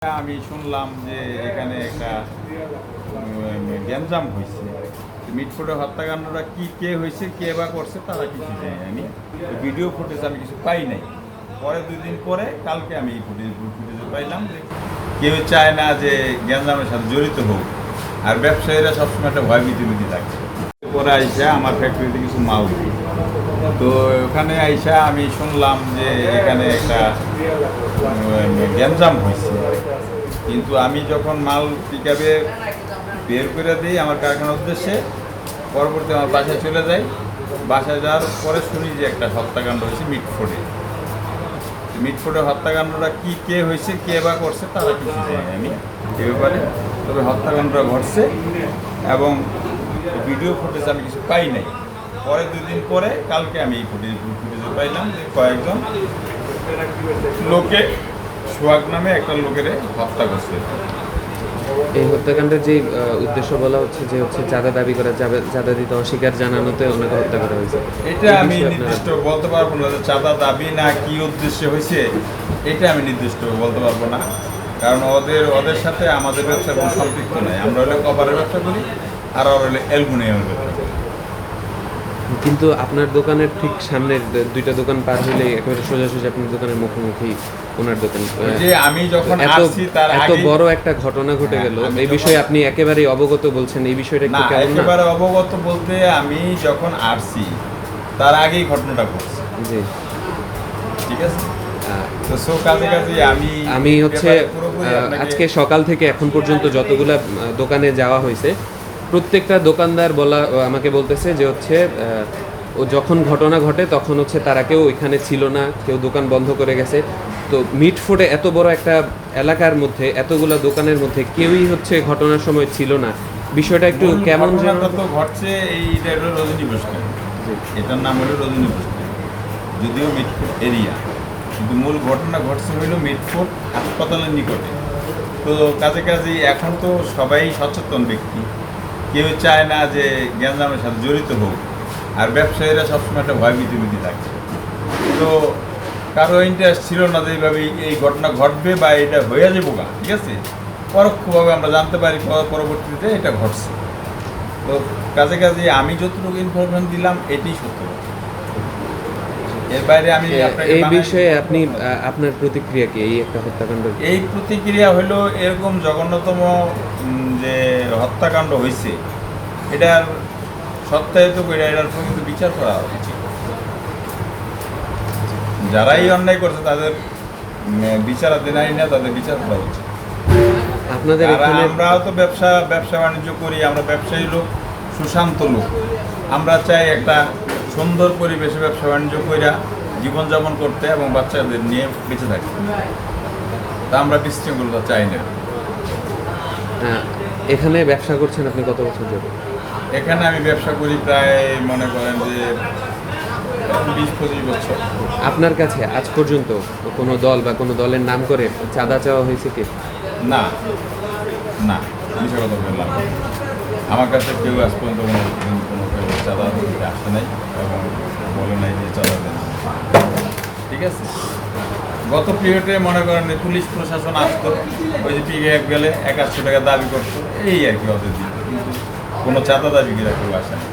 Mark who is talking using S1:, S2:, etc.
S1: আমি শুনলাম যে এখানে একটা গ্যাঞ্জাম হয়েছে। মিটফোর্ডের হত্যাকাণ্ডটা কে হয়েছে, কে বা করছে তারা কিছু জানি না। আমি ভিডিও ফুটেজ আমি কিছু পাই নাই। পরে 2 দিন পরে কালকে আমি এই ফুটেজ পাইলাম যে কেউ চায় না যে গ্যাঞ্জামের সাথে জড়িত হোক, আর ব্যবসায়ীরা সবসময় একটা ভয়ভীতি থাকছে। পরে আইসা আমার ফ্যাক্টরিতে কিছু মাল দিই, তো ওখানে আইসা আমি শুনলাম যে এখানে একটা গ্যাঞ্জাম হয়েছে। কিন্তু আমি যখন মাল পিকআপে বের করে দিই আমার কারখানার উদ্দেশ্যে, পরবর্তী আমার বাসায় চলে যাই। বাসায় যাওয়ার পরে শুনি যে একটা হত্যাকাণ্ড হয়েছে মিটফোর্ডের হত্যাকাণ্ডটা কে হয়েছে, কে বা করছে তারা কিছু জানি না আমি এ ব্যাপারে। তবে হত্যাকাণ্ডটা ঘটছে এবং ভিডিও ফুটেজ আমি কিছু পাই নাই। পরে 2 দিন পরে কালকে আমি এই ফুটেজ পাইলাম যে কয়েকজন লোকে সোহাগ নামে একটা লোকের হত্যা করছে।
S2: এই হত্যাকাণ্ডের যে উদ্দেশ্য বলা হচ্ছে যে চাঁদা দাবি করা, চাঁদা দিতে অস্বীকার জানানোতে ওনাকে হত্যা করা হয়েছে।
S1: এটা আমি নির্দিষ্ট বলতে পারবো না যে চাঁদা দাবি না কি উদ্দেশ্যে হয়েছে, এটা আমি নির্দিষ্ট বলতে পারবো না। কারণ ওদের সাথে আমাদের ব্যবসার কোনো সম্পৃক্ত নাই। আমরা হলে কপারের ব্যবসা করি আর ওরা হলে অ্যালুমিনিয়ামের ব্যবসা করি।
S2: কিন্তু আপনার দোকানের ঠিক সামনের 2টা দোকান পার হলে একেবারে সোজাসুজি আপনার দোকানের মুখোমুখি ওনার দোকান।
S1: যে আমি যখন আসছি তার
S2: এত বড় একটা ঘটনা ঘটে গেল, এই বিষয়ে আপনি একেবারেই অবগত বলছেন, এই বিষয়টা
S1: না একেবারে অবগত বলতে আমি যখন আসছি তার আগেই ঘটনাটা ঘটছে।
S2: জি,
S1: ঠিক আছে। তো সো কাজে
S2: আমি হচ্ছে আজকে সকাল থেকে এখন পর্যন্ত যতগুলা দোকানে যাওয়া হয়েছে, প্রত্যেকটা দোকানদার আমাকে বলতেছে যে ও যখন ঘটনা ঘটে তখন তারা কেউ এখানে ছিল না, কেউ দোকান বন্ধ করে গেছে। তো মিটফোর্ডে এত বড় একটা এলাকার মধ্যে এতগুলা দোকানের মধ্যে কেউই ঘটনার সময় ছিল না। বিষয়টা একটু কেমন যেন
S1: তো ঘটছে। এইটা হলো রজনী বসকার, এটার নাম হলো রজনী বসকার, যদিও মিটফোর্ড এরিয়া, কিন্তু মূল ঘটনা ঘটছে হইল মিটফোর্ড হাসপাতালের নিকটে। তো কাজে এখন তো সবাই সচেতন ব্যক্তি, কেউ চায় না যে গ্যাঞ্জামের সাথে জড়িত হোক, আর ব্যবসায়ীরা সবসময় একটা ভয়ভীতি থাকছে। তো কারো ইন্টারেস্ট ছিল না যে এইভাবে এই ঘটনা ঘটবে বা এটা হয়ে যাবো গা, ঠিক আছে। পরোক্ষভাবে আমরা জানতে পারি পরবর্তীতে এটা ঘটছে। তো কাজে আমি যতটুকু ইনফরমেশন দিলাম এটাই সত্য। এর বাইরে আমি
S2: এই বিষয়ে আপনার প্রতিক্রিয়া কি? এই একটা হত্যাকাণ্ড,
S1: এই প্রতিক্রিয়া হলো এরকম জঘন্যতম যে হত্যাকাণ্ড হয়েছে, এটার সত্যায়িত করে এটার কিন্তু বিচার করা উচিত। যারাই অন্যায় করছে তাদের বিচারাধীন আইন না, তাদের বিচার করা উচিত।
S2: আপনাদের
S1: আমরাও তো ব্যবসা বাণিজ্য করি, আমরা ব্যবসায়ী লোক, সুশান্ত লোক। আমরা চাই একটা সুন্দর পরিবেশে ব্যবসা বাণিজ্য কইরা জীবনযাপন করতে এবং বাচ্চাদের নিয়ে বেঁচে থাকতে। তা আমরা বিশৃঙ্খলতা চাই না।
S2: এখানে ব্যবসা করছেন আপনি কত বছর ধরে?
S1: এখানে আমি ব্যবসা করি প্রায় মনে করেন যে 20-25 বছর।
S2: আপনার কাছে আজ পর্যন্ত কোনো দল বা কোনো দলের নাম করে চাঁদা চাওয়া হয়েছে কি?
S1: না, মিশা কথা বললাম। আমার কাছে কেউ আজ পর্যন্ত কোনো কেউ চাঁদা দিতে আসে নাই এবং বলে নাই যে চাঁদা দেন, ঠিক আছে। গত পিরিয়ডে মনে করেন পুলিশ প্রশাসন আসতো, ওই যে পিকআপ গেলে 100 টাকা দাবি করতো, এই আর কি ওদের দিত, কিন্তু কোনো চাঁদা দাবি কেউ আসে না।